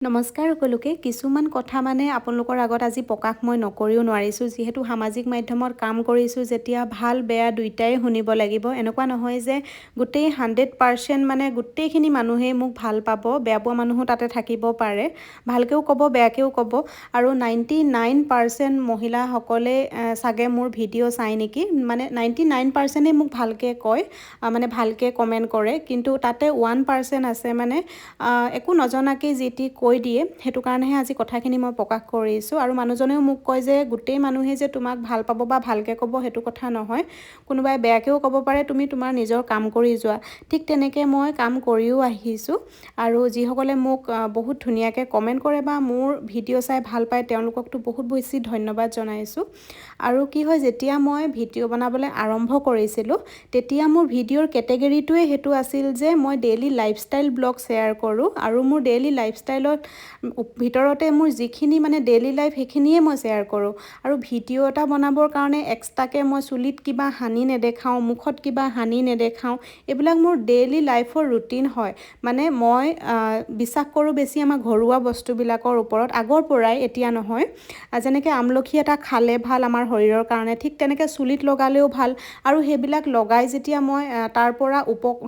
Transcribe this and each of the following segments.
নমস্কাৰ সকলোকে কিছুমান কথা মানে আপোনালোকৰ আগত আজি প্ৰকাশ মই নকৰিও নোৱাৰিছোঁ যিহেতু সামাজিক মাধ্যমত কাম কৰিছোঁ যেতিয়া ভাল বেয়া দুইটাই শুনিব লাগিব এনেকুৱা নহয় যে গোটেই 100% মানে গোটেইখিনি মানুহেই মোক ভাল পাব বেয়া পোৱা মানুহো তাতে থাকিব পাৰে ভালকেও ক'ব বেয়াকেও ক'ব আৰু 99% মহিলাসকলে চাগে মোৰ ভিডিঅ' চাই নেকি মানে 99%ই মোক ভালকৈ কয় মানে ভালকৈ কমেণ্ট কৰে কিন্তু তাতে 1% আছে মানে একো নজনাকৈ যি টি কৈ দিয়ে সেইটো কাৰণেহে আজি কথাখিনি মই প্ৰকাশ কৰিছোঁ আৰু মানুহজনেও মোক কয় যে গোটেই মানুহে যে তোমাক ভাল পাব বা ভালকৈ ক'ব সেইটো কথা নহয় কোনোবাই বেয়াকেও ক'ব পাৰে তুমি তোমাৰ নিজৰ কাম কৰি যোৱা ঠিক তেনেকৈ মই কাম কৰিও আহিছোঁ আৰু যিসকলে মোক বহুত ধুনীয়াকৈ কমেণ্ট কৰে বা মোৰ ভিডিঅ' চাই ভাল পায় তেওঁলোককতো বহুত বেছি ধন্যবাদ জনাইছোঁ আৰু কি হয় যেতিয়া মই ভিডিঅ' বনাবলৈ আৰম্ভ কৰিছিলোঁ তেতিয়া মোৰ ভিডিঅ'ৰ কেটেগৰীটোৱে সেইটো আছিল যে মই ডেইলি লাইফষ্টাইল ব্লগ শ্বেয়াৰ কৰোঁ আৰু মোৰ ডেইলি লাইফষ্টাইলত ভিতৰতে মোৰ যিখিনি মানে ডেইলি লাইফ সেইখিনিয়ে মই শ্বেয়াৰ কৰোঁ আৰু ভিডিঅ' এটা বনাবৰ কাৰণে এক্সট্ৰাকৈ মই চুলিত কিবা সানি নেদেখাওঁ মুখত কিবা সানি নেদেখাওঁ এইবিলাক মোৰ ডেইলি লাইফৰ ৰুটিন হয় মানে মই বিশ্বাস কৰোঁ বেছি আমাৰ ঘৰুৱা বস্তুবিলাকৰ ওপৰত আগৰ পৰাই এতিয়া নহয় যেনেকৈ আমলখি এটা খালে ভাল আমাৰ শৰীৰৰ কাৰণে ঠিক তেনেকৈ চুলিত লগালেও ভাল আৰু সেইবিলাক লগাই যেতিয়া মই তাৰ পৰা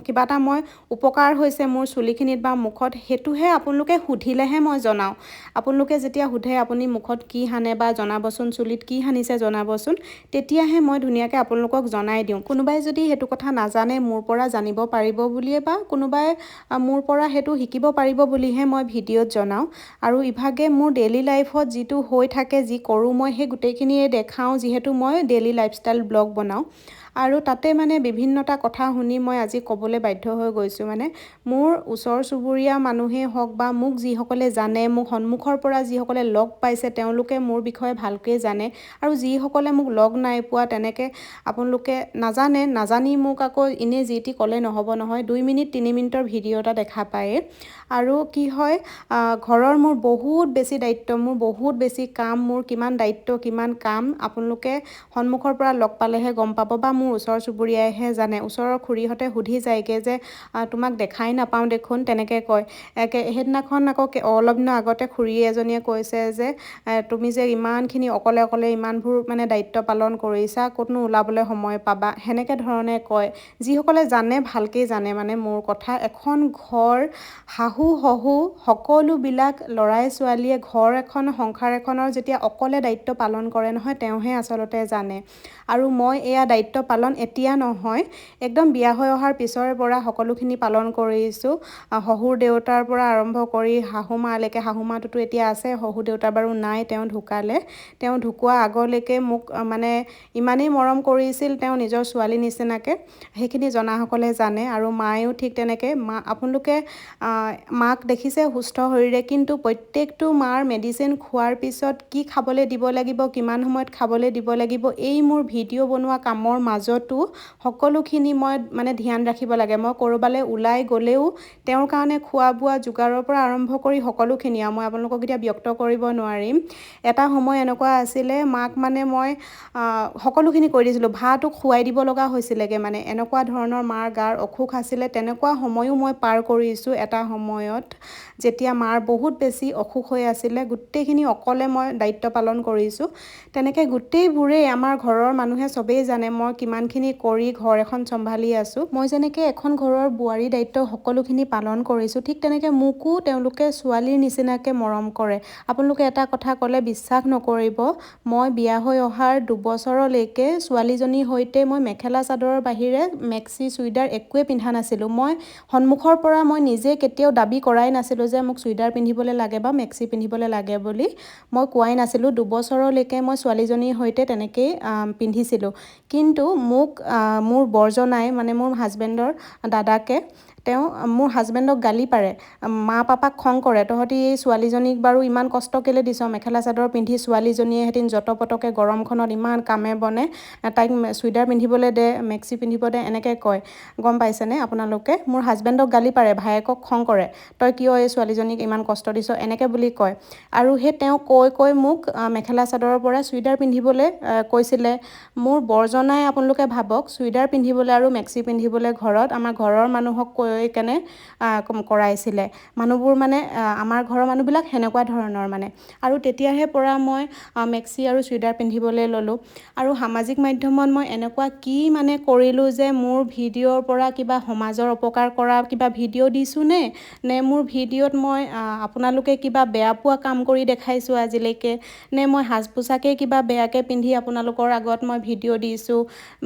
কিবা এটা মই উপকাৰ হৈছে মোৰ চুলিখিনিত বা মুখত সেইটোহে আপোনালোকে সুধিলেহে মই জনাওঁ আপোনালোকে যেতিয়া সোধে আপুনি মুখত কি সানে বা জনাবচোন চুলিত কি সানিছে জনাবচোন তেতিয়াহে মই ধুনীয়াকৈ আপোনালোকক জনাই দিওঁ কোনোবাই যদি সেইটো কথা নাজানে মোৰ পৰা জানিব পাৰিব বুলিয়ে বা কোনোবাই মোৰ পৰা সেইটো শিকিব পাৰিব বুলিহে মই ভিডিঅ'ত জনাওঁ আৰু ইভাগে মোৰ ডেইলি লাইফত যিটো হৈ থাকে যি কৰোঁ মই সেই গোটেইখিনিয়ে দেখাওঁ যিহেতু মই ডেইলি লাইফষ্টাইল ব্লগ বনাওঁ আৰু তাতে মানে বিভিন্নটা কথা শুনি মই আজি ক'বলৈ বাধ্য হৈ গৈছোঁ মানে মোৰ ওচৰ চুবুৰীয়া মানুহেই হওক বা মোক যিসকলে জানে মোক সন্মুখৰ পৰা যিসকলে লগ পাইছে তেওঁলোকে মোৰ বিষয়ে ভালকৈ জানে আৰু যিসকলে মোক লগ নাই পোৱা তেনেকৈ আপোনালোকে নাজানি মোক আকৌ এনেই যি টি ক'লে নহ'ব নহয় 2 মিনিট 3 মিনিটৰ ভিডিঅ' এটা দেখা পায়ে আৰু কি হয় ঘৰৰ মোৰ বহুত বেছি দায়িত্ব মোৰ বহুত বেছি কাম মোৰ কিমান দায়িত্ব কিমান কাম আপোনালোকে সন্মুখৰ পৰা লগ পালেহে গম পাব বা মোৰ ওচৰ চুবুৰীয়াইহে জানে ওচৰৰ খুৰীহঁতে সুধি যায়গৈ যে তোমাক দেখাই নাপাওঁ দেখোন তেনেকৈ কয় সেইদিনাখন আকৌ অলপ দিনৰ আগতে খুৰী এজনীয়ে কৈছে যে তুমি যে ইমানখিনি অকলে ইমানবোৰ মানে দায়িত্ব পালন কৰিছা ক'তনো ওলাবলৈ সময় পাবা সেনেকৈ ধৰণে কয় যিসকলে জানে ভালকৈ জানে মানে মোৰ কথা এখন ঘৰ শাহু শহু সকলোবিলাক ল'ৰাই ছোৱালীয়ে ঘৰ এখন সংসাৰ এখনৰ যেতিয়া অকলে দায়িত্ব পালন কৰে নহয় তেওঁহে আচলতে জানে আৰু মই এয়া দায়িত্ব পালন এতিয়া নহয় একদম বিয়া হৈ অহাৰ পিছৰে পৰা সকলোখিনি পালন কৰিছোঁ শহুৰ দেউতাৰ পৰা আৰম্ভ কৰি শাহু মালৈকে শাহু মাটোতো এতিয়া আছে শহু দেউতা বাৰু নাই তেওঁ ঢুকালে তেওঁ ঢুকোৱা আগলৈকে মোক মানে ইমানেই মৰম কৰিছিল তেওঁ নিজৰ ছোৱালী নিচিনাকৈ সেইখিনি জনাসকলে জানে আৰু মায়েও ঠিক তেনেকৈ আপোনালোকে মাক দেখিছে সুস্থ শৰীৰে কিন্তু প্ৰত্যেকটো মাৰ মেডিচিন খোৱাৰ পিছত কি খাবলৈ দিব লাগিব কিমান সময়ত খাবলৈ দিব লাগিব এই মোৰ ভিডিঅ' বনোৱা কামৰ মাজতো সকলোখিনি মই মানে ধ্যান ৰাখিব লাগে মই ক'ৰবালৈ ওলাই গ'লেও তেওঁৰ কাৰণে খোৱা বোৱা যোগাৰৰ পৰা আৰম্ভ কৰি সকলোখিনি আৰু মই আপোনালোকক এতিয়া ব্যক্ত কৰিব নোৱাৰিম এটা সময় এনেকুৱা আছিলে মাক মানে মই সকলোখিনি কৰি দিছিলোঁ ভাতো খুৱাই দিব লগা হৈছিলেগৈ মানে এনেকুৱা ধৰণৰ মাৰ গাৰ অসুখ আছিলে তেনেকুৱা সময়ো মই পাৰ কৰিছোঁ এটা সময়ত যেতিয়া মাৰ বহুত বেছি অসুখ হৈ আছিলে গোটেইখিনি অকলে মই দায়িত্ব পালন কৰিছোঁ তেনেকৈ গোটেইবোৰেই আমাৰ ঘৰৰ মানুহে চবেই জানে মই কিমানখিনি কৰি ঘৰ এখন চম্ভালি আছোঁ মই যেনেকৈ এখন ঘৰৰ বোৱাৰী দায়িত্ব সকলোখিনি পালন কৰিছোঁ ঠিক তেনেকৈ মোকো তেওঁলোকে ছোৱালীৰ নিচিনাকৈ মৰম কৰে আপোনালোকে এটা কথা ক'লে বিশ্বাস নকৰিব মই বিয়া হৈ অহাৰ 2 বছৰলৈকে ছোৱালীজনীৰ সৈতে মই মেখেলা চাদৰৰ বাহিৰে মেক্সি চুইদাৰ একোৱে পিন্ধা নাছিলোঁ মই সন্মুখৰ পৰা মই নিজে কেতিয়াও দাবী কৰাই নাছিলোঁ যে মোক চুইদাৰ পিন্ধিবলৈ লাগে বা মেক্সি পিন্ধিবলৈ লাগে বুলি মই কোৱাই নাছিলোঁ 2 বছৰলৈকে মই ছোৱালীজনীৰ সৈতে তেনেকৈয়ে পিন্ধিছিলোঁ কিন্তু মোক মোৰ বৰজনাই মানে মোৰ হাজবেণ্ডৰ দাদাকে তেওঁ মোৰ হাজবেণ্ডক গালি পাৰে মা পাপাক খং কৰে তহঁতি এই ছোৱালীজনীক বাৰু ইমান কষ্ট কেলৈ দিছ মেখেলা চাদৰ পিন্ধি ছোৱালীজনীয়ে এদিন যতপতকে গৰমখনত ইমান কামে বনে তাইক চুইদাৰ পিন্ধিবলৈ দে মেক্সি পিন্ধিব দে এনেকৈ কয় গম পাইছেনে আপোনালোকে মোৰ হাজবেণ্ডক গালি পাৰে ভায়েকক খং কৰে তই কিয় এই ছোৱালীজনীক ইমান কষ্ট দিছ এনেকৈ বুলি কয় আৰু সেই তেওঁ কৈ মোক মেখেলা চাদৰৰ পৰা চুইদাৰ পিন্ধিবলৈ কৈছিলে মোৰ বৰজনাই আপোনালোকে ভাবক চুইদাৰ পিন্ধিবলৈ আৰু মেক্সি পিন্ধিবলৈ ঘৰত আমাৰ ঘৰৰ মানুহক কৈ লৈ কেনে কৰাইছিলে মানুহবোৰ মানে আমাৰ ঘৰৰ মানুহবিলাক সেনেকুৱা ধৰণৰ মানে আৰু তেতিয়াহে পৰা মই মেক্সি আৰু চুইদাৰ পিন্ধিবলৈ ল'লোঁ আৰু সামাজিক মাধ্যমত মই এনেকুৱা কি মানে কৰিলোঁ যে মোৰ ভিডিঅ'ৰ পৰা কিবা সমাজৰ অপকাৰ কৰা কিবা ভিডিঅ' দিছোঁ নে মোৰ ভিডিঅ'ত মই আপোনালোকে কিবা বেয়া পোৱা কাম কৰি দেখাইছোঁ আজিলৈকে নে মই সাজ পোছাকে কিবা বেয়াকৈ পিন্ধি আপোনালোকৰ আগত মই ভিডিঅ' দিছোঁ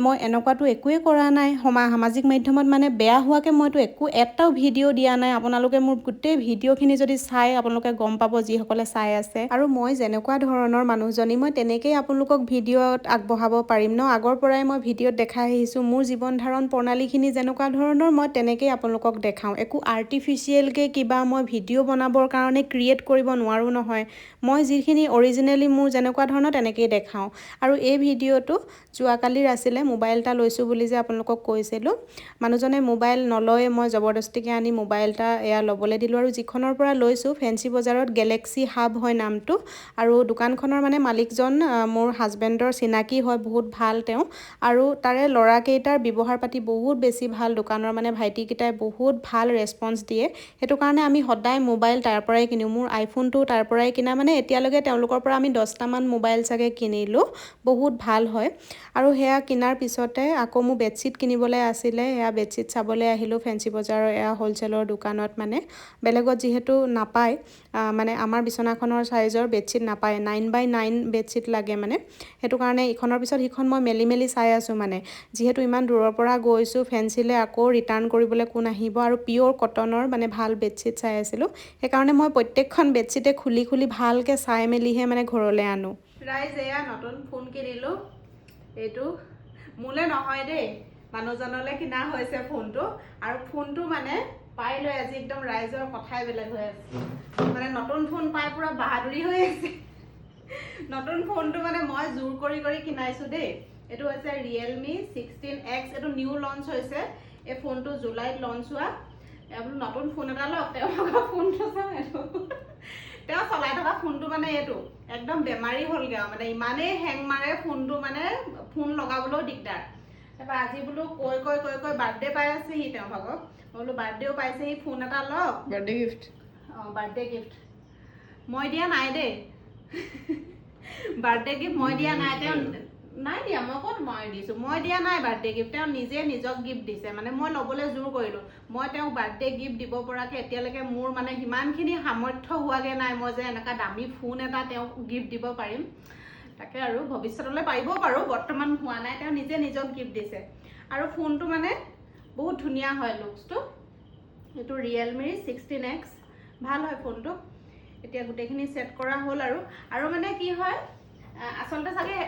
মই এনেকুৱাতো একোৱে কৰা নাই সামাজিক মাধ্যমত মানে বেয়া হোৱাকৈ মইতো এটাও ভিডিঅ' দিয়া নাই আপোনালোকে মোৰ গোটেই ভিডিঅ'খিনি যদি চাই আপোনালোকে গম পাব যিসকলে চাই আছে আৰু মই যেনেকুৱা ধৰণৰ মানুহজনী মই তেনেকেই আপোনালোকক ভিডিঅ'ত আগবঢ়াব পাৰিম ন আগৰ পৰাই মই ভিডিঅ'ত দেখাই আহিছোঁ মোৰ জীৱন ধাৰণ প্ৰণালীখিনি যেনেকুৱা ধৰণৰ মই তেনেকেই আপোনালোকক দেখাওঁ একো আৰ্টিফিচিয়েলকৈ কিবা মই ভিডিঅ' বনাবৰ কাৰণে ক্ৰিয়েট কৰিব নোৱাৰোঁ নহয় মই যিখিনি অৰিজিনেলি মোৰ যেনেকুৱা ধৰণৰ তেনেকেই দেখাওঁ আৰু এই ভিডিঅ'টো যোৱাকালিৰ আছিলে মোবাইল এটা লৈছোঁ বুলি যে আপোনালোকক কৈছিলোঁ মানুহজনে মোবাইল নলয় মই জবৰদস্তিকৈ আনি মোবাইল এটা এয়া ল'বলৈ দিলোঁ আৰু যিখনৰ পৰা লৈছোঁ ফেঞ্চি বজাৰত গেলেক্সি হাব হয় নামটো আৰু দোকানখনৰ মানে মালিকজন মোৰ হাজবেণ্ডৰ চিনাকি হয় বহুত ভাল তেওঁ আৰু তাৰে ল'ৰাকেইটাৰ ব্যৱহাৰ পাতি বহুত বেছি ভাল দোকানৰ মানে ভাইটিকেইটাই বহুত ভাল ৰেছপন্স দিয়ে সেইটো কাৰণে আমি সদায় মোবাইল তাৰ পৰাই কিনো মোৰ আইফোনটো তাৰ পৰাই কিনা মানে এতিয়ালৈকে তেওঁলোকৰ পৰা আমি 10টামান মোবাইল চাগে কিনিলোঁ বহুত ভাল হয় আৰু সেয়া কিনাৰ পিছতে আকৌ মোৰ বেডশ্বীট কিনিবলৈ আছিলে এয়া বেডশ্বীট চাবলৈ আহিলোঁ ফেঞ্চি বজাৰৰ এয়া হ'লচেলৰ দোকানত মানে বেলেগত যিহেতু নাপায় মানে আমাৰ বিচনাখনৰ চাইজৰ বেডশ্বীট নাপায় 9x9 বেডশ্বীট লাগে মানে সেইটো কাৰণে ইখনৰ পিছত সিখন মই মেলি চাই আছোঁ মানে যিহেতু ইমান দূৰৰ পৰা গৈছোঁ ফেঞ্চিলৈ আকৌ ৰিটাৰ্ণ কৰিবলৈ কোন আহিব আৰু পিয়'ৰ কটনৰ মানে ভাল বেডশ্বীট চাই আছিলোঁ সেইকাৰণে মই প্ৰত্যেকখন বেডশ্বীটে খুলি ভালকৈ চাই মেলিহে মানে ঘৰলৈ আনো ৰাইজ এয়া নতুন ফোন কিনিলোঁ এইটো মোলৈ নহয় দেই মানুহজনলৈ কিনা হৈছে ফোনটো আৰু ফোনটো মানে পাই লৈ আজি একদম ৰাইজৰ কথাই বেলেগ হৈ আছে মানে নতুন ফোন পাই পুৰা বাহাদুৰি হৈ আছে নতুন ফোনটো মানে মই জোৰ কৰি কিনাইছোঁ দেই এইটো হৈছে ৰিয়েলমি 16X এইটো নিউ লঞ্চ হৈছে এই ফোনটো জুলাইত লঞ্চ হোৱা বোলো নতুন ফোন এটা লওক তেওঁ ফোনটো চাওঁ এইটো তেওঁ চলাই থকা ফোনটো মানে এইটো একদম বেমাৰী হ'লগৈ আৰু মানে ইমানেই হেং মাৰে ফোনটো মানে ফোন লগাবলৈও দিগদাৰ তাৰপৰা আজি বোলো কৈ বাৰ্থডে পাই আছে সি তেওঁ ভাগক মই বোলো বাৰ্থডেও পাইছে সি ফোন এটা লওক বাৰ্থডে গিফ্ট বাৰ্থডে গিফ্ট মই দিয়া নাই দেই বাৰ্থডে গিফ্ট মই দিয়া নাই তেওঁ নাই দিয়া মই ক'ত মই দিছোঁ মই দিয়া নাই বাৰ্থডে গিফ্ট তেওঁ নিজে নিজক গিফ্ট দিছে মানে মই ল'বলৈ জোৰ কৰিলোঁ মই তেওঁক বাৰ্থডে গিফ্ট দিব পৰাকৈ এতিয়ালৈকে মোৰ মানে সিমানখিনি সামৰ্থ্য হোৱাগৈ নাই মই যে এনেকুৱা দামী ফোন এটা তেওঁক গিফ্ট দিব পাৰিম তাকে আৰু ভৱিষ্যতলৈ পাৰিবও পাৰোঁ বৰ্তমান হোৱা নাই তেওঁ নিজে নিজক গিফ্ট দিছে আৰু ফোনটো মানে বহুত ধুনীয়া হয় লুকছটো এইটো ৰিয়েলমিৰ 16X ভাল হয় ফোনটো এতিয়া গোটেইখিনি সেট কৰা হ'ল আৰু মানে কি হয় আচলতে চাগে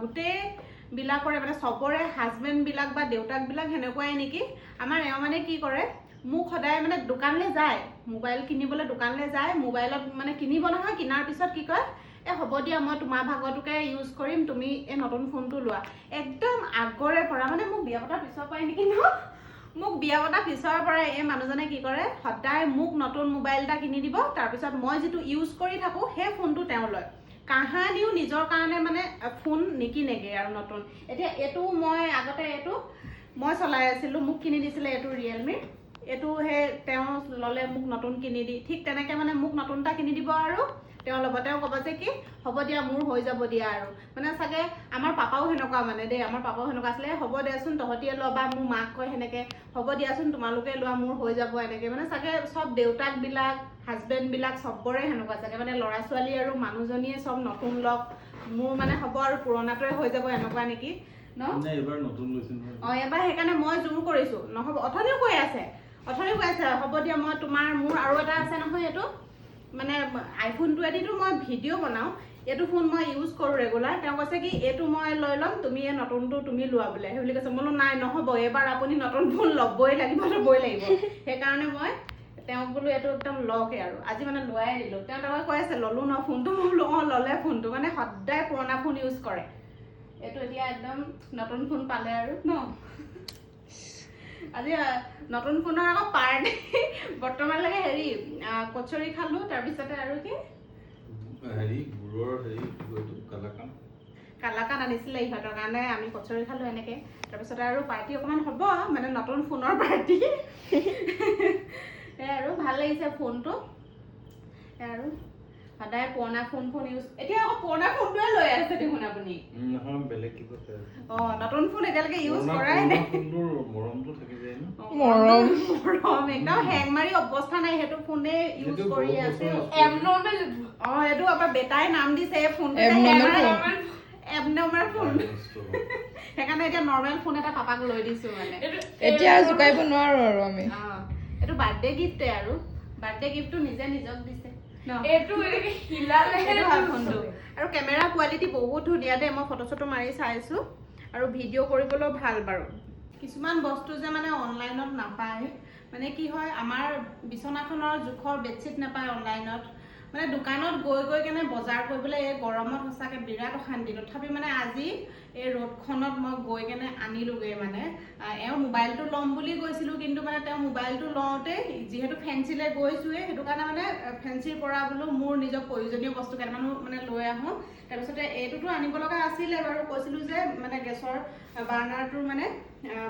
গোটেইবিলাকৰে মানে চবৰে হাজবেণ্ডবিলাক বা দেউতাকবিলাক সেনেকুৱাই নেকি আমাৰ এওঁ মানে কি কৰে মোক সদায় মানে দোকানলৈ যায় মোবাইল কিনিবলৈ দোকানলৈ যায় মোবাইলত মানে কিনিব নহয় কিনাৰ পিছত কি কয় হ'ব দিয়া মই তোমাৰ ভাগটোকে ইউজ কৰিম তুমি এই নতুন ফোনটো লোৱা একদম আগৰে পৰা মানে মোক বিয়া পতাৰ পিছৰ পৰাই নেকি ন মোক বিয়া পতাৰ পিছৰ পৰাই এই মানুহজনে কি কৰে সদায় মোক নতুন মোবাইল এটা কিনি দিব তাৰপিছত মই যিটো ইউজ কৰি থাকোঁ সেই ফোনটো তেওঁ লয় কাহানিও নিজৰ কাৰণে মানে ফোন নিকিনেগৈ আৰু নতুন এতিয়া এইটো মই আগতে এইটো মই চলাই আছিলোঁ মোক কিনি দিছিলে এইটো ৰিয়েলমিৰ এইটো সেই তেওঁ ল'লে মোক নতুন কিনি দি ঠিক তেনেকৈ মানে মোক নতুন এটা কিনি দিব আৰু তেওঁ ল'ব তেওঁ ক'ব যে কি হ'ব দিয়া মোৰ হৈ যাব দিয়া আৰু মানে চাগে আমাৰ পাপাও সেনেকুৱা মানে দেই আমাৰ পাপাও সেনেকুৱা আছিলে হ'ব দিয়াচোন তহঁতিয়ে ল'বা মোৰ মাক কয় সেনেকৈ হ'ব দিয়াচোন তোমালোকে লোৱা মোৰ হৈ যাব এনেকৈ মানে চাগে চব দেউতাকবিলাক হাজবেণ্ডবিলাক চবৰে সেনেকুৱা চাগে মানে ল'ৰা ছোৱালী আৰু মানুহজনীয়ে চব নতুন লওক মোৰ মানে হ'ব আৰু পুৰণাটোৱে হৈ যাব এনেকুৱা নেকি ন এইবাৰ নতুন লৈছোঁ এবাৰ সেইকাৰণে মই জোৰ কৰিছোঁ নহ'ব অথনিও কৈ আছে হ'ব দিয়া মই মোৰ আৰু এটা আছে নহয় এইটো মানে আইফোনটোৱেদিতো মই ভিডিঅ' বনাওঁ এইটো ফোন মই ইউজ কৰোঁ ৰেগুলাৰ তেওঁ কৈছে কি এইটো মই লৈ ল'ম তুমি এই নতুনটো তুমি লোৱা বোলে সেই বুলি কৈছে মই বোলো নাই নহ'ব এইবাৰ আপুনি নতুন ফোন ল'বই লাগিব সেইকাৰণে মই তেওঁক বোলো এইটো একদম লওকে আৰু আজি মানে লোৱাই দিলোঁ তেওঁ তাৰপৰা কৈ আছে ল'লোঁ ন ফোনটো মই বোলো ল'লে ফোনটো মানে সদায় পুৰণা ফোন ইউজ কৰে এইটো এতিয়া একদম নতুন ফোন পালে আৰু ন আজি নতুন ফোনৰ আকৌ পাৰ্টি বৰ্তমানলৈকে কচৰি খালোঁ তাৰপিছতে আৰু কি গুড়ৰ কালাকান কালাকান আনিছিলে ইহঁতৰ কাৰণে, আমি কচৰি খালোঁ এনেকৈ। তাৰপিছতে আৰু পাৰ্টি অকণমান হ'ব, মানে নতুন ফোনৰ পাৰ্টি। এই আৰু ভাল লাগিছে ফোনটো। আৰু সদায় পুৰণা ফোন ইউজ, এতিয়া আকৌ পুৰণা ফোনটোৱে লৈ আছে দেখোন আপুনি। নহয় বেলেগ কিবা নতুন ফোন এতিয়ালৈকে ইউজ কৰাই নাই। ফোনটোৰ মৰমটো থাকি যায় ন। মৰম একদম হেং মাৰি অৱস্থা নাই, সেইটো ফোনে ইউজ কৰি আছে। এবনৰ্মেল এইটো আমাৰ বেটাই নাম দিছে এই ফোনটো এবনৰ্মেল ফোন। সেইকাৰণে এতিয়া নৰ্মেল ফোন এটা পাপাক লৈ দিছো মানে। এতিয়া জোকাইব নোৱাৰো আৰু আমি। এইটো বাৰ্থডে গিফ্টে আৰু বাৰ্থডে গিফ্টটো নিজে নিজক দিছে। এইটো এনেকে হিলালে ফোনটো আৰু কেমেৰা কোৱালিটি বহুত ধুনীয়া দেই, মই ফটো চটো মাৰি চাইছো আৰু ভিডিঅ' কৰিবলৈও ভাল বাৰু। কিছুমান বস্তু যে মানে অনলাইনত নাপায়, মানে কি হয় আমাৰ বিচনাখনৰ জোখৰ বেডশ্বীট নাপায় অনলাইনত, মানে দোকানত গৈ কেনে বজাৰ কৰিবলৈ এই গৰমত সঁচাকৈ বিৰাট অশান্তি। তথাপি মানে আজি এই ৰ'দখনত মই গৈ কেনে আনিলোগৈ। মানে এওঁ মোবাইলটো ল'ম বুলি গৈছিলোঁ, কিন্তু মানে তেওঁ মোবাইলটো লওঁতে যিহেতু ফেঞ্চিলৈ গৈছোঁৱে, সেইটো কাৰণে মানে ফেঞ্চিৰ পৰা বোলো মোৰ নিজৰ প্ৰয়োজনীয় বস্তু কেইটামানো মানে লৈ আহোঁ। তাৰপিছতে এইটোতো আনিব লগা আছিলে বাৰু, কৈছিলোঁ যে মানে গেছৰ বাৰ্ণাৰটোৰ মানে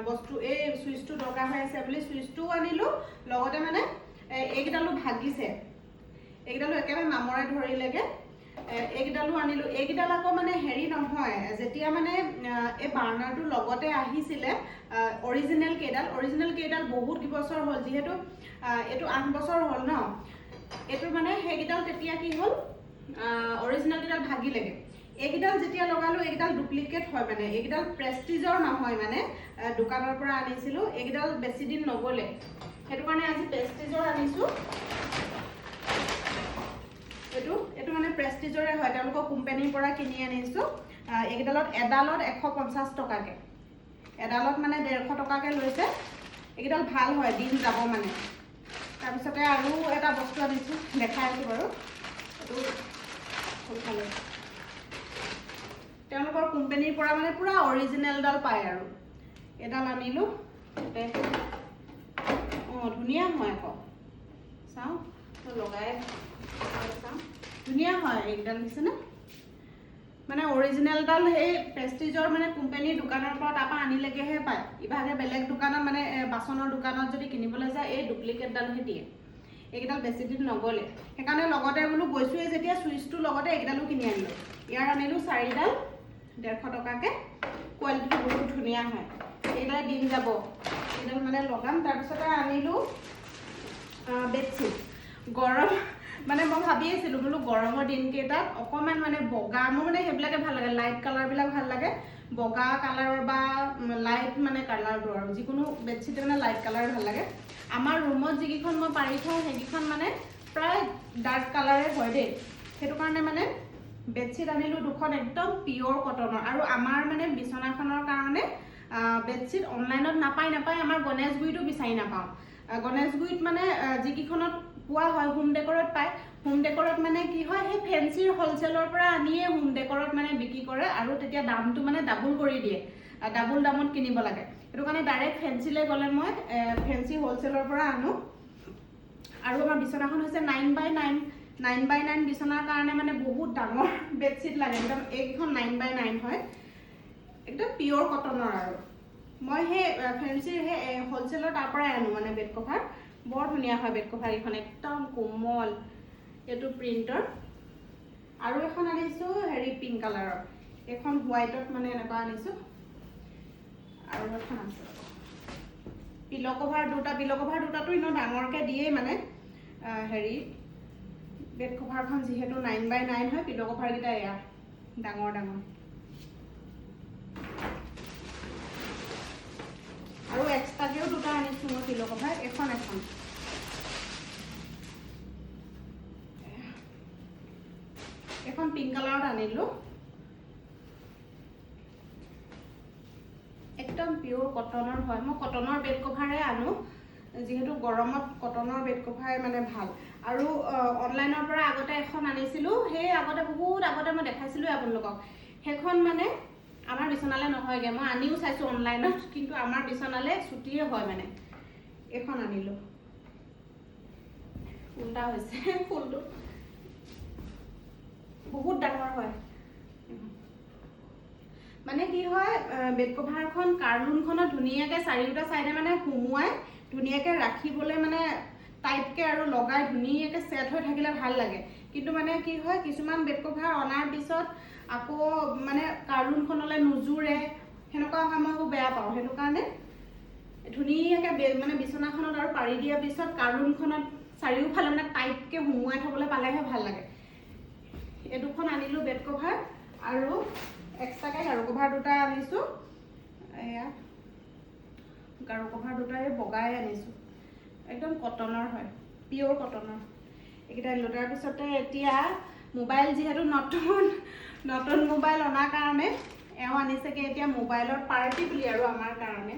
বস্তু এই চুইচটো দৰকাৰ হৈ আছে বুলি চুইচটোও আনিলোঁ, লগতে মানে এইকেইডালো ভাগিছে, এইকেইডালো একেবাৰে মামৰে ধৰিলেগে, এইকেইডালো আনিলোঁ। এইকেইডাল আকৌ মানে হেৰি নহয়, যেতিয়া মানে এই বাৰ্ণাৰটো লগতে আহিছিলে অৰিজিনেল কেইডাল বহুত বছৰ হ'ল, যিহেতু এইটো 8 বছৰ হ'ল ন, এইটো মানে সেইকেইডাল তেতিয়া কি হ'ল অৰিজিনেল কেইডাল ভাগিলেগে। এইকেইডাল যেতিয়া লগালোঁ এইকেইডাল ডুপ্লিকেট হয়, মানে এইকেইডাল প্ৰেষ্টিজৰ নহয়, মানে দোকানৰ পৰা আনিছিলোঁ। এইকেইডাল বেছি দিন নগ'লে, সেইটো কাৰণে আজি প্ৰেষ্টিজৰ আনিছোঁ। এইটো মানে প্ৰেষ্টিজৰে হয়, তেওঁলোকৰ কোম্পানীৰ পৰা কিনি আনিছোঁ। এইকেইডালত এডালত 150 টকাকৈ, এডালত মানে 150 টকাকৈ লৈছে। এইকেইডাল ভাল হয়, দিন যাব মানে। তাৰপিছতে আৰু এটা বস্তু আনিছোঁ, দেখাই আছোঁ বাৰু। এইটো তেওঁলোকৰ কোম্পানীৰ পৰা মানে পুৰা অৰিজিনেলডাল পায় আৰু। এডাল আনিলোঁ, ধুনীয়া হয় আকৌ, চাওঁ লগাই চাওঁ, ধুনীয়া হয় এইকেইডাল দিছেনে। মানে অৰিজিনেলডাল সেই প্ৰেষ্টিজৰ মানে কোম্পানীৰ দোকানৰ পৰা তাৰপৰা আনিলেগৈহে পায়। ইভাগে বেলেগ দোকানত মানে বাচনৰ দোকানত যদি কিনিবলৈ যায় এই ডুপ্লিকেটডালহে দিয়ে। এইকেইডাল বেছি দিন নগ'লে, সেইকাৰণে লগতে বোলো গৈছোঁৱে যেতিয়া চুইচটোৰ লগতে এইকেইডালো কিনি আনিলোঁ। ইয়াৰ আনিলোঁ 4ডাল 150 টকাকৈ, কোৱালিটিটো বহুত ধুনীয়া হয়, এইকেইডাল দিন যাব, এইডাল মানে লগাম। তাৰপিছতে আনিলোঁ বেডশ্বীট। গৰম মানে মই ভাবি আছিলোঁ বোলো গৰমৰ দিনকেইটাত অকণমান মানে বগা, মোৰ মানে সেইবিলাকে ভাল লাগে, লাইট কালাৰবিলাক ভাল লাগে, বগা কালাৰৰ বা লাইট মানে কালাৰটো আৰু যিকোনো বেডশ্বীটে মানে লাইট কালাৰ ভাল লাগে। আমাৰ ৰুমত যিকেইখন মই পাৰি থওঁ সেইকেইখন মানে প্ৰায় ডাৰ্ক কালাৰে হয় দেই, সেইটো কাৰণে মানে বেডশ্বীট আনিলোঁ 2খন একদম পিয়'ৰ কটনৰ। আৰু আমাৰ মানে বিচনাখনৰ কাৰণে বেডশ্বীট অনলাইনত নাপায়, আমাৰ গণেশগুৰিতো বিচাৰি নাপাওঁ। গণেশগুৰিত মানে যিকেইখনত পোৱা হয় হোম ডেকৰত পায়, হোম ডেকৰত মানে কি হয় সেই ফেঞ্চিৰ হ'লচেলৰ পৰা আনিয়ে হোম ডেকৰত মানে বিক্ৰী কৰে, আৰু তেতিয়া দামটো মানে ডাবুল কৰি দিয়ে, ডাবুল দামত কিনিব লাগে। সেইটো কাৰণে ডাইৰেক্ট ফেঞ্চিলৈ গ'লে মই ফেঞ্চি হ'লচেলৰ পৰা আনো। আৰু আমাৰ বিচনাখন হৈছে 9x9 বিচনাৰ কাৰণে মানে বহুত ডাঙৰ বেডশ্বীট লাগে, একদম এইকেইখন 9x9 হয়, একদম পিয়'ৰ কটনৰ। আৰু মই সেই ফেঞ্চিৰ সেই হ'লচেলৰ তাৰ পৰাই আনো মানে বেড কভাৰ, বৰ ধুনীয়া হয় বেড কভাৰ এইখন, একদম কোমল, এইটো প্ৰিণ্টৰ। আৰু এখন আনিছোঁ হেৰি পিংক কালাৰৰ, এইখন হোৱাইটত মানে এনেকুৱা আনিছোঁ। আৰু এখন আছে পিল' কভাৰ দুটাতো ইমান ডাঙৰকৈ দিয়েই, মানে হেৰি বেড কভাৰখন যিহেতু 9x9 হয়, পিল' কভাৰকেইটা এয়া ডাঙৰ। আৰু এক্সট্ৰাকেও 2টা আনিছোঁ মই পিল' কভাৰ, এখন পিংক কালাৰত আনিলোঁ, একদম পিয়'ৰ কটনৰ হয়। মই কটনৰ বেড কভাৰে আনো, যিহেতু গৰমত কটনৰ বেড কভাৰ মানে ভাল। আৰু অনলাইনৰ পৰা আগতে এখন আনিছিলোঁ, সেই বহুত আগতে মই দেখাইছিলোঁ আপোনালোকক, সেইখন মানে আমাৰ বিচনালৈ নহয়গৈ। মই আনিও চাইছোঁ অনলাইনত, কিন্তু আমাৰ বিচনালৈ ছুটিয়ে হয় মানে। এইখন আনিলোঁ, উল্টা হৈছে ফুলটো, বহুত ডাঙৰ হয়। মানে কি হয় বেড কভাৰখন কাৰ্টুনখনত ধুনীয়াকৈ চাৰিওটা চাইডে মানে সুমুৱাই ধুনীয়াকৈ ৰাখিবলৈ মানে টাইটকৈ আৰু লগাই ধুনীয়াকৈ ছেট হৈ থাকিলে ভাল লাগে। কিন্তু মানে কি হয় কিছুমান বেড কভাৰ অনাৰ পিছত আকৌ মানে কাৰ্টুনখনলৈ নোজোৰে, সেনেকুৱা হয়, মই খুব বেয়া পাওঁ। সেইটো কাৰণে ধুনীয়াকৈ মানে বিচনাখনত আৰু পাৰি দিয়াৰ পিছত কাৰ্টুনখনত চাৰিওফালে মানে টাইটকৈ সুমুৱাই থ'বলৈ পালেহে ভাল লাগে। এই দুখন আনিলোঁ বেড কভাৰ আৰু এক্সট্ৰাকৈ গাৰু কভাৰ দুটা আনিছোঁ। এয়া গাৰু কভাৰ দুটা এই বগাই আনিছোঁ, একদম কটনৰ হয়, পিয়'ৰ কটনৰ। এইকেইটা আনিলোঁ। তাৰপিছতে এতিয়া মোবাইল যিহেতু নতুন মোবাইল অনাৰ কাৰণে এওঁ আনিছেগৈ এতিয়া মোবাইলৰ পাৰ্টি বুলি আৰু আমাৰ কাৰণে।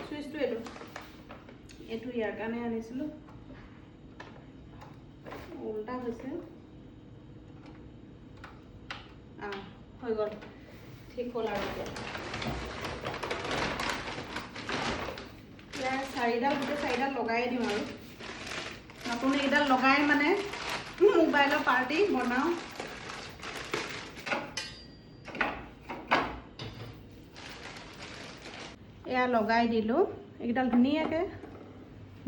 চুইচটো এইটো ইয়াৰ কাৰণে আনিছিলোঁ, উল্টা হৈছে, হৈ গ'ল, ঠিক হ'ল আৰু এতিয়া গোটেই চাৰিডাল লগাই দিওঁ আৰু নতুন এইডাল লগাই মানে মোবাইলৰ পাৰ্টি বনাওঁ। এয়া লগাই দিলোঁ, এইকেইডাল ধুনীয়াকৈ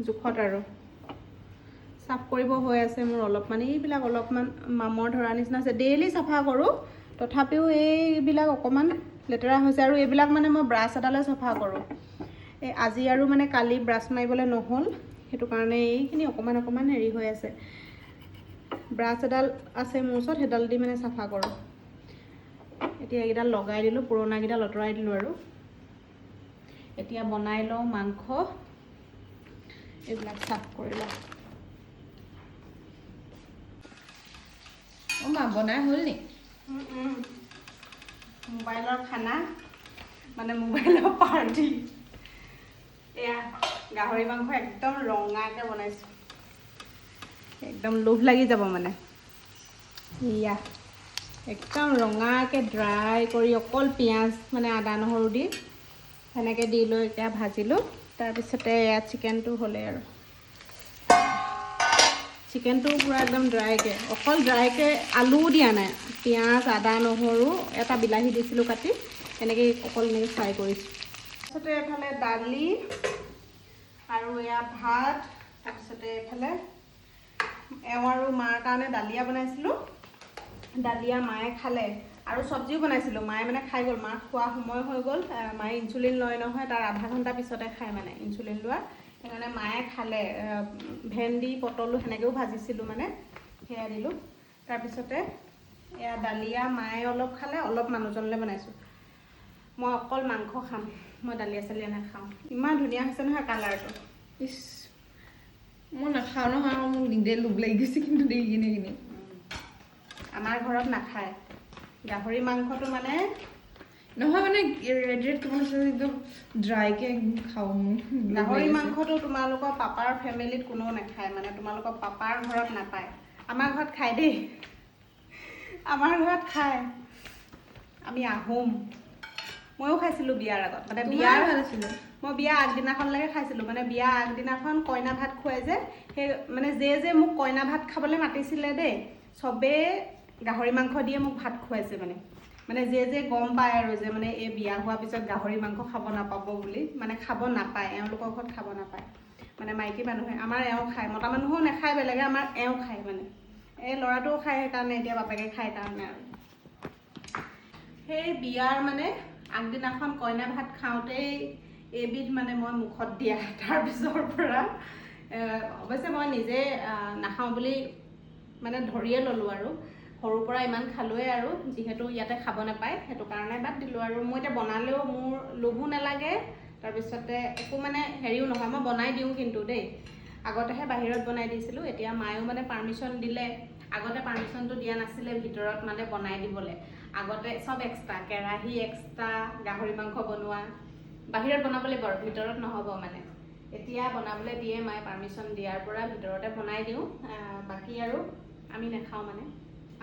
জোখত আৰু চাফ কৰিব হৈ আছে মোৰ অলপমান। এইবিলাক অলপমান মামৰ ধৰা নিচিনা আছে, ডেইলি চাফা কৰোঁ, তথাপিও এইবিলাক অকণমান লেতেৰা হৈছে। আৰু এইবিলাক মানে মই ব্ৰাছ এডালে চাফা কৰোঁ। এই আজি আৰু মানে কালি ব্ৰাছ মাৰিবলৈ নহ'ল, সেইটো কাৰণে এইখিনি অকণমান হেৰি হৈ আছে। ব্ৰাছ এডাল আছে মোৰ ওচৰত, সেইডাল দি মানে চাফা কৰোঁ। এতিয়া এইকেইডাল লগাই দিলোঁ, পুৰণাকেইডাল আঁতৰাই দিলোঁ আৰু এতিয়া বনাই লওঁ মাংস, এইবিলাক চাফ কৰি লওঁ। মা বনাই হ'ল নি? মোবাইলৰ খানা মানে মোবাইলৰ পাৰ্টি। এয়া গাহৰি মাংস একদম ৰঙাকৈ বনাইছোঁ, একদম লোভ লাগি যাব মানে। এয়া একদম ৰঙাকৈ ড্ৰাই কৰি অকল পিঁয়াজ মানে আদা নহৰু দি সেনেকৈ দি লৈ এতিয়া ভাজিলোঁ। তাৰপিছতে এয়া চিকেনটো হ'লে আৰু চিকেনটো পূৰা একদম ড্ৰাইকৈ, অকল ড্ৰাইকৈ, আলুও দিয়া নাই, পিঁয়াজ আদা নহৰু এটা বিলাহী দিছিলোঁ কাটি, এনেকৈ অকল এনেকৈ ফ্ৰাই কৰিছোঁ। তাৰপিছতে এইফালে দালি আৰু এয়া ভাত, তাৰপিছতে এইফালে এওঁ আৰু মাৰ কাৰণে দালিয়া বনাইছিলোঁ, দালিয়া মায়ে খালে আৰু চব্জিও বনাইছিলোঁ, মায়ে মানে খাই গ'ল। মাৰ খোৱা সময় হৈ গ'ল, মায়ে ইনচুলিন লয় নহয়, তাৰ আধা ঘণ্টা পিছতে খায় মানে ইনচুলিন লোৱা, সেইকাৰণে মায়ে খালে। ভেন্দি পটলো সেনেকৈও ভাজিছিলোঁ মানে, সেয়া দিলোঁ। তাৰপিছতে এয়া দালিয়া মায়ে অলপ খালে, অলপ মানুহজনলৈ বনাইছোঁ। মই অকল মাংস খাম, মই দালিয়া চালিয়া নাখাওঁ। ইমান ধুনীয়া হৈছে নহয় কালাৰটো। ইচ, মই নাখাওঁ নহয়, মোক নিজে লোভ লাগি গৈছে কিন্তু দেই কিনি। আমাৰ ঘৰত নাখায় গাহৰি মাংসটো মানে, নহয় মানে ৰেড একদম ড্ৰাইকৈ খাওঁ। গাহৰি মাংসটো তোমালোকৰ পাপাৰ ফেমিলিত কোনেও নাখায়, মানে তোমালোকৰ পাপাৰ ঘৰত নাপায়। আমাৰ ঘৰত খায় দেই, আমাৰ ঘৰত খায়। আমি আহোম, ময়ো খাইছিলোঁ বিয়াৰ আগত, মানে বিয়াৰ ভাল আছিলে। মই বিয়া আগদিনাখনলৈকে খাইছিলোঁ, মানে বিয়া আগদিনাখন কইনা ভাত খুৱাই যে, সেই মানে যে মোক কইনা ভাত খাবলৈ মাতিছিলে দেই, চবেই গাহৰি মাংস দিয়ে মোক ভাত খুৱাইছে মানে যে গম পায় আৰু যে মানে এই বিয়া হোৱাৰ পিছত গাহৰি মাংস খাব নাপাব বুলি, মানে খাব নাপায়, এওঁলোকৰ ঘৰত খাব নাপায়। মানে মাইকী মানুহে, আমাৰ এওঁ খায়, মতা মানুহো নাখায় বেলেগে, আমাৰ এওঁ খায় মানে। এই ল'ৰাটোও খায়, সেইকাৰণে এতিয়া বাপেকে খায় কাৰণে আৰু। সেই বিয়াৰ মানে আগদিনাখন কইনা ভাত খাওঁতেই এবিধ মানে মই মুখত দিয়া, তাৰপিছৰ পৰা অৱশ্যে মই নিজে নাখাওঁ বুলি মানে ধৰিয়ে ল'লোঁ আৰু, সৰুৰ পৰা ইমান খালোঁৱেই আৰু, যিহেতু ইয়াতে খাব নাপায় সেইটো কাৰণে বাদ দিলোঁ আৰু। মই এতিয়া বনালেও মোৰ লোভো নালাগে, তাৰপিছতে একো মানে হেৰিও নহয়, মই বনাই দিওঁ কিন্তু দেই। আগতেহে বাহিৰত বনাই দিছিলোঁ, এতিয়া মায়েও মানে পাৰ্মিশ্যন দিলে। আগতে পাৰ্মিশ্যনটো দিয়া নাছিলে ভিতৰত মানে বনাই দিবলৈ, আগতে চব এক্সট্ৰা, কেৰাহী এক্সট্ৰা, গাহৰি মাংস বনোৱা বাহিৰত বনাব লাগিব আৰু ভিতৰত নহ'ব মানে। এতিয়া বনাবলৈ দিয়ে মায়ে, পাৰ্মিশ্যন দিয়াৰ পৰা ভিতৰতে বনাই দিওঁ। বাকী আৰু আমি নাখাওঁ মানে,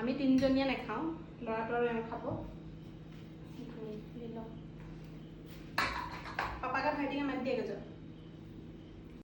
আমি তিনিজনীয়ে নাখাওঁ, ল'ৰাটো আৰু এওঁ খাব। পাপাকে ভাইটিকে মাতি দিয়ে গৈ